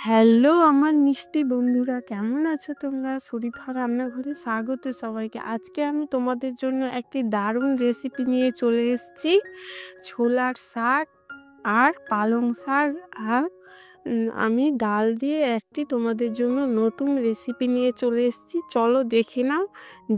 Hello আমার মিষ্টি বন্ধুরা, কেমন আছো তোমরা? শরীফা রান্নাঘরে স্বাগত সবাইকে। আজকে আমি তোমাদের জন্য একটি দারুণ রেসিপি নিয়ে চলে এসেছি। ছোলার শাক আর পালং শাক আর আমি ডাল দিয়ে একটি তোমাদের জন্য নতুন রেসিপি নিয়ে চলে এসেছি। চলো দেখে নাও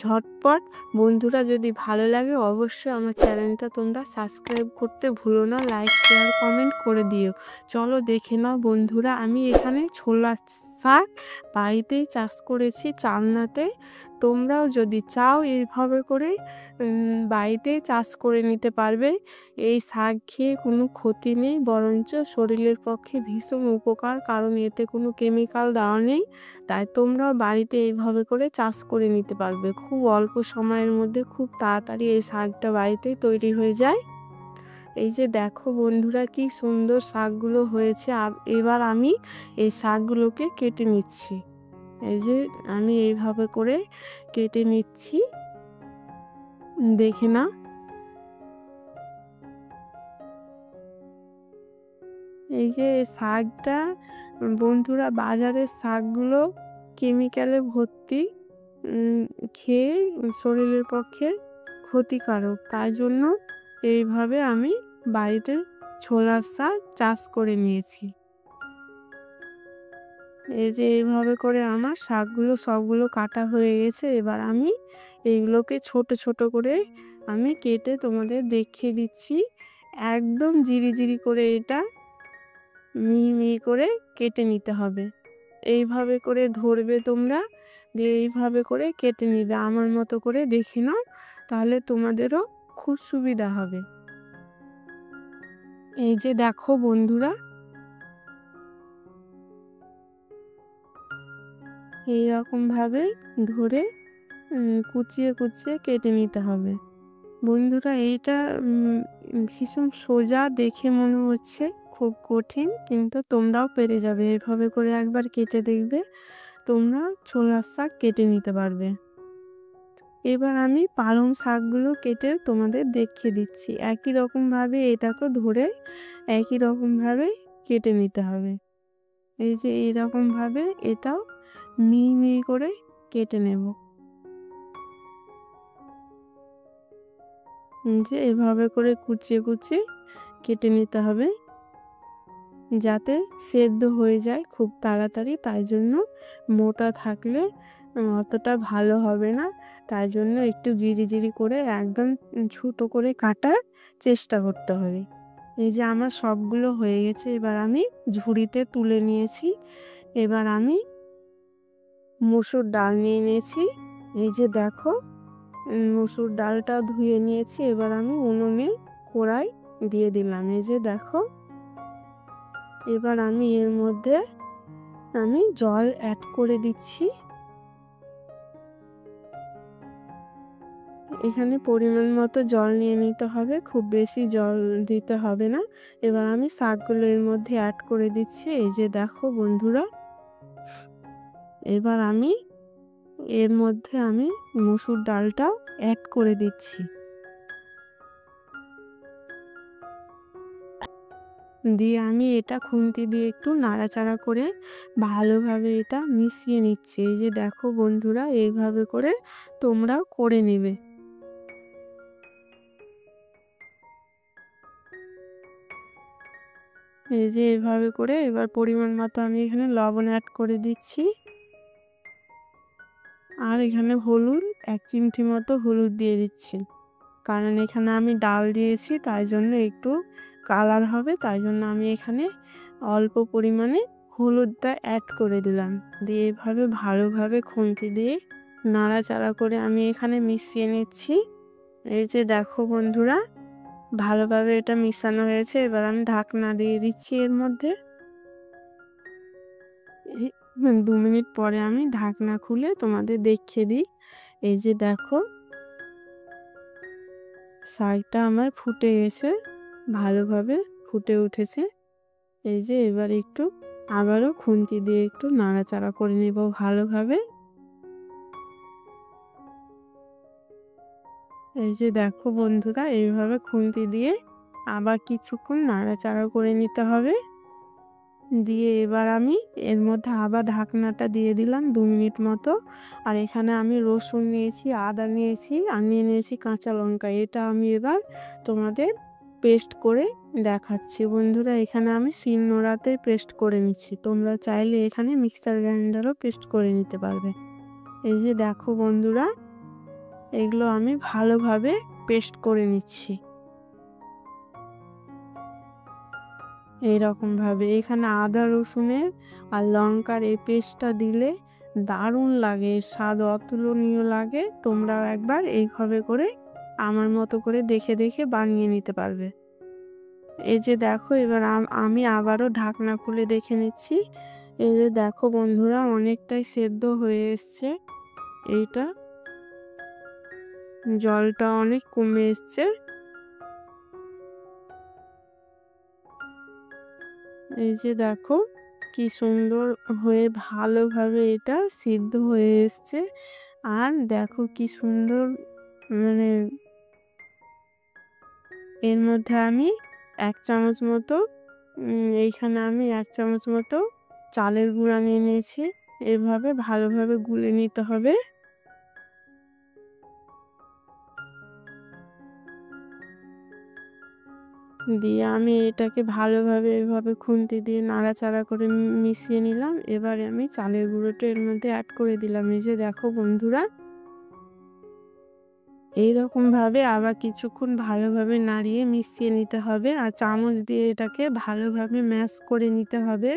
ঝটপট। বন্ধুরা, যদি ভালো লাগে অবশ্যই আমার চ্যানেলটা তোমরা সাবস্ক্রাইব করতে ভুলো না, লাইক শেয়ার কমেন্ট করে দিও। চলো দেখে নাও বন্ধুরা। আমি এখানে ছোলা শাক বাড়িতেই চাষ করেছি চালনাতে। তোমরাও যদি চাও এইভাবে করে বাড়িতেই চাষ করে নিতে পারবে। এই শাক খেয়ে কোনো ক্ষতি নেই, বরঞ্চ শরীরের পক্ষে ভীষণ উপকার, কারণ এতে কোনো কেমিক্যাল দেওয়া নেই। তাই তোমরাও বাড়িতে এইভাবে করে চাষ করে নিতে পারবে। খুব অল্প সময়ের মধ্যে খুব তাড়াতাড়ি এই শাকটা বাড়িতেই তৈরি হয়ে যায়। এই যে দেখো বন্ধুরা, কি সুন্দর শাকগুলো হয়েছে। এবার আমি এই শাকগুলোকে কেটে নিচ্ছি। এই যে আমি এইভাবে করে কেটে নিচ্ছি, দেখে না। এই যে শাকটা বন্ধুরা, বাজারের শাকগুলো কেমিক্যালে ভর্তি, খেয়ে শরীরের পক্ষে ক্ষতিকারক। তাই জন্য এইভাবে আমি বাড়িতে ছোলার শাক চাষ করে নিয়েছি। এই যে এইভাবে করে আমার শাকগুলো সবগুলো কাটা হয়ে গেছে। এবার আমি এইগুলোকে ছোট ছোট করে আমি কেটে তোমাদের দেখিয়ে দিচ্ছি। একদম জিরি করে এটা মিহি মিহি করে কেটে নিতে হবে। এইভাবে করে ধরবে তোমরা, দিয়ে এইভাবে করে কেটে নিবে আমার মতো করে, দেখে নাও, তাহলে তোমাদেরও খুব সুবিধা হবে। এই যে দেখো বন্ধুরা, এইরকম ভাবে ধরে কুচিয়ে কুচিয়ে কেটে নিতে হবে। বন্ধুরা, এইটা ভীষণ সোজা দেখে মনে হচ্ছে, খুব কঠিন, কিন্তু তোমরাও পেরে যাবে। এভাবে করে একবার কেটে দেখবে, তোমরা ছোলার শাক কেটে নিতে পারবে। এবার আমি পালং শাকগুলো কেটে তোমাদের দেখিয়ে দিচ্ছি। একই রকমভাবে এটাকে ধরে একই রকমভাবে কেটে নিতে হবে। এই যে এইরকমভাবে এটাও মিহি মিহি করে কেটে নেব। যে এভাবে করে কুচিয়ে কুচিয়ে কেটে নিতে হবে, যাতে সেদ্ধ হয়ে যায় খুব তাড়াতাড়ি। তাই জন্য মোটা থাকলে অতটা ভালো হবে না। তাই জন্য একটু জিরি করে একদম ছোটো করে কাটার চেষ্টা করতে হবে। এই যে আমার সবগুলো হয়ে গেছে, এবার আমি ঝুড়িতে তুলে নিয়েছি। এবার আমি মসুর ডাল নিয়ে নিয়েছি। এই যে দেখো, মসুর ডালটা ধুয়ে নিয়েছি। এবার আমি উনুনে কড়াই দিয়ে দিলাম। এই যে দেখো, এবার আমি এর মধ্যে জল অ্যাড করে দিচ্ছি। এখানে পরিমাণ মতো জল নিয়ে নিতে হবে, খুব বেশি জল দিতে হবে না। এবার আমি শাকগুলো এর মধ্যে অ্যাড করে দিচ্ছি। এই যে দেখো বন্ধুরা, এবার আমি এর মধ্যে মসুর ডালটা অ্যাড করে দিচ্ছি। দিয়ে আমি এটা খুন্তি দিয়ে একটু নাড়াচাড়া করে ভালোভাবে এটা মিশিয়ে নিচ্ছি। এই যে দেখো বন্ধুরা, এইভাবে করে তোমরাও করে নেবে। এই যে এভাবে করে এবার পরিমাণ মতো আমি এখানে লবণ অ্যাড করে দিচ্ছি। আর এখানে হলুদ 1 চিমটি মতো হলুদ দিয়ে দিচ্ছি, কারণ এখানে আমি ডাল দিয়েছি, তাই জন্য একটু কালার হবে। তাই জন্য আমি এখানে অল্প পরিমাণে হলুদটা অ্যাড করে দিলাম। দিয়ে এভাবে ভালোভাবে খুন্তি দিয়ে নাড়াচাড়া করে আমি এখানে মিশিয়ে নিচ্ছি। এই যে দেখো বন্ধুরা, ভালোভাবে এটা মিশানো হয়েছে। এবার আমি ঢাকনা দিয়ে দিচ্ছি এর মধ্যে। 2 মিনিট পরে আমি ঢাকনা খুলে তোমাদের দেখিয়ে দিই। এই যে দেখো, শাকটা আমার ফুটে গেছে, ভালোভাবে ফুটে উঠেছে। এই যে এবার একটু আবারও খুন্তি দিয়ে একটু নাড়াচাড়া করে নেব ভালোভাবে। এই যে দেখো বন্ধুরা, এইভাবে খুন্তি দিয়ে আবার কিছুক্ষণ নাড়াচাড়া করে নিতে হবে। দিয়ে এবার আমি এর মধ্যে আবার ঢাকনাটা দিয়ে দিলাম ২ মিনিট মতো। আর এখানে আমি রসুন নিয়েছি, আদা নিয়েছি আর নিয়েছি কাঁচা লঙ্কা। এটা আমি এবার তোমাদের পেস্ট করে দেখাচ্ছি। বন্ধুরা, এখানে আমি শিলনোড়াতে পেস্ট করে নিচ্ছি। তোমরা চাইলে এখানে মিক্সার গ্রাইন্ডারও পেস্ট করে নিতে পারবে। এই যে দেখো বন্ধুরা, এগুলো আমি ভালোভাবে পেস্ট করে নিচ্ছি। এইরকমভাবে এখানে আদা রসুনের আর লঙ্কার এই পেস্টটা দিলে দারুণ লাগে, স্বাদ অতুলনীয় লাগে। তোমরাও একবার এইভাবে করে আমার মতো করে দেখে দেখে বানিয়ে নিতে পারবে। এই যে দেখো, এবার আমি আবারও ঢাকনা খুলে দেখে নিচ্ছি। এই যে দেখো বন্ধুরা, অনেকটাই সেদ্ধ হয়ে এসছে। এইটা জলটা অনেক কমে এসছে। এই যে দেখো কি সুন্দর হয়ে ভালোভাবে এটা সিদ্ধ হয়ে এসছে। আর দেখো কি সুন্দর, মানে এর মধ্যে আমি ১ চামচ মতো এইখানে আমি ১ চামচ মতো চালের গুঁড়া নিয়ে নিয়েছি। এভাবে ভালোভাবে গুলে নিতে হবে। দিয়ে আমি এটাকে ভালোভাবে এভাবে খুন্তি দিয়ে নাড়াচাড়া করে মিশিয়ে নিলাম। এবারে আমি চালের গুঁড়োটা এর মধ্যে অ্যাড করে দিলাম। এই যে দেখো বন্ধুরা, এইরকমভাবে আবার কিছুক্ষণ ভালোভাবে নাড়িয়ে মিশিয়ে নিতে হবে। আর চামচ দিয়ে এটাকে ভালোভাবে ম্যাশ করে নিতে হবে,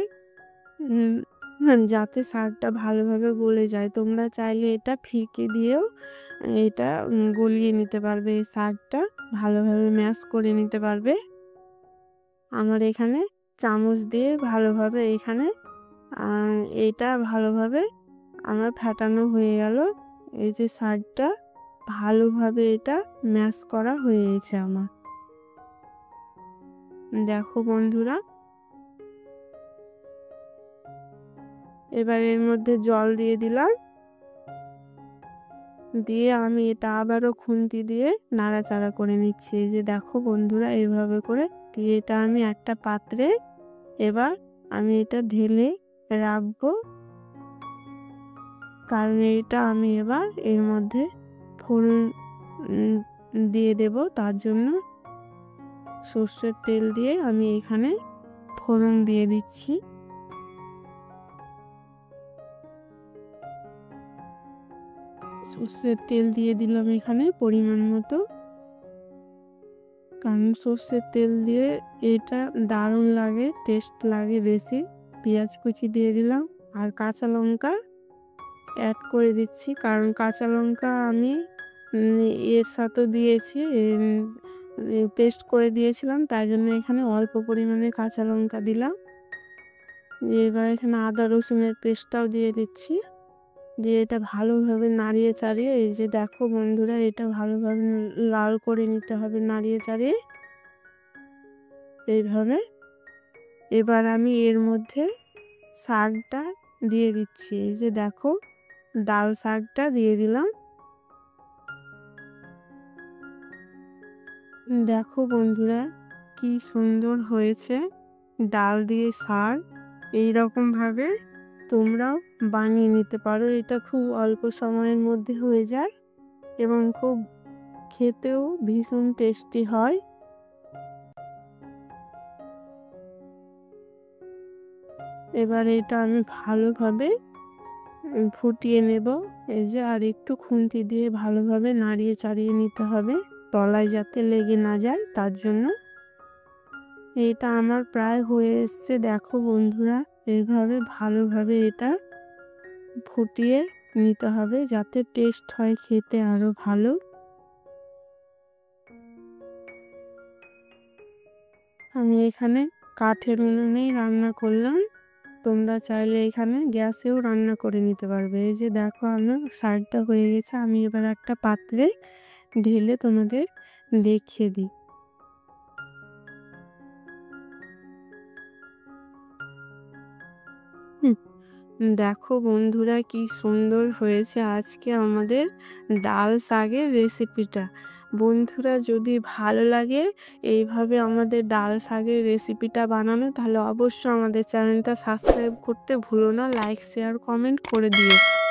উম যাতে শাকটা ভালোভাবে গলে যায়। তোমরা চাইলে এটা ফিকে দিয়েও এটা গলিয়ে নিতে পারবে। এই শাকটা ভালোভাবে ম্যাশ করে নিতে পারবে। আমার এখানে চামচ দিয়ে ভালোভাবে এখানে এটা ভালোভাবে আমার ফেটানো হয়ে গেল। এই যে শাকটা ভালোভাবে এটা ম্যাশ করা হয়ে গেছে আমার। দেখো বন্ধুরা, এবার এর মধ্যে জল দিয়ে দিলাম। দিয়ে আমি এটা আবারও খুন্তি দিয়ে নাড়াচাড়া করে নিচ্ছি। এই যে দেখো বন্ধুরা, এইভাবে করে দিয়ে এটা আমি একটা পাত্রে এবার আমি এটা ঢেলে রাখবো। কারণ এটা আমি এবার এর মধ্যে ফোড়ন দিয়ে দেব। তার জন্য সর্ষের তেল দিয়ে আমি এখানে ফোড়ন দিয়ে দিচ্ছি। সর্ষের তেল দিয়ে দিলাম এখানে পরিমাণ মতো। কারণ সর্ষের তেল দিয়ে এটা দারুণ লাগে, টেস্ট লাগে বেশি। পেঁয়াজ কুচি দিয়ে দিলাম আর কাঁচা লঙ্কা অ্যাড করে দিচ্ছি। কারণ কাঁচা লঙ্কা আমি এর সাথেও দিয়েছি, পেস্ট করে দিয়েছিলাম, তাই জন্য এখানে অল্প পরিমাণে কাঁচা লঙ্কা দিলাম। এবার এখানে আদা রসুনের পেস্টটাও দিয়ে দিচ্ছি। দিয়ে এটা ভালোভাবে নাড়িয়ে চাড়িয়ে, এই যে দেখো বন্ধুরা, এটা ভালোভাবে লাল করে নিতে হবে নাড়িয়ে চাড়িয়ে এইভাবে। এবার আমি এর মধ্যে শাকটা দিয়ে দিচ্ছি। এই যে দেখো, ডাল শাকটা দিয়ে দিলাম। দেখো বন্ধুরা, কি সুন্দর হয়েছে ডাল দিয়ে শাক। এইরকমভাবে তোমরাও বানিয়ে নিতে পারো। এটা খুব অল্প সময়ের মধ্যে হয়ে যায় এবং খুব খেতেও ভীষণ টেস্টি হয়। এবার এটা আমি ভালোভাবে ফুটিয়ে নেব। এই যে আর একটু খুন্তি দিয়ে ভালোভাবে নাড়িয়ে চাড়িয়ে নিতে হবে, তলায় যাতে লেগে না যায় তার জন্য। এটা আমার প্রায় হয়ে এসছে। দেখো বন্ধুরা, এইভাবে ভালোভাবে এটা ফুটিয়ে নিতে হবে যাতে টেস্ট হয় খেতে আরো ভালো। আমি এখানে কাঠের উনুনেই রান্না করলাম। তোমরা চাইলে এখানে গ্যাসেও রান্না করে নিতে পারবে। এই যে দেখো, আমার শাকটা হয়ে গেছে। আমি এবার একটা পাত্রে ঢেলে তোমাদের দেখিয়ে দিই। দেখো বন্ধুরা, কি সুন্দর হয়েছে আজকে আমাদের ডাল শাকের রেসিপিটা। বন্ধুরা যদি ভালো লাগে এইভাবে আমাদের ডাল শাকের রেসিপিটা বানানো, তাহলে অবশ্যই আমাদের চ্যানেলটা সাবস্ক্রাইব করতে ভুলো না, লাইক শেয়ার কমেন্ট করে দিও।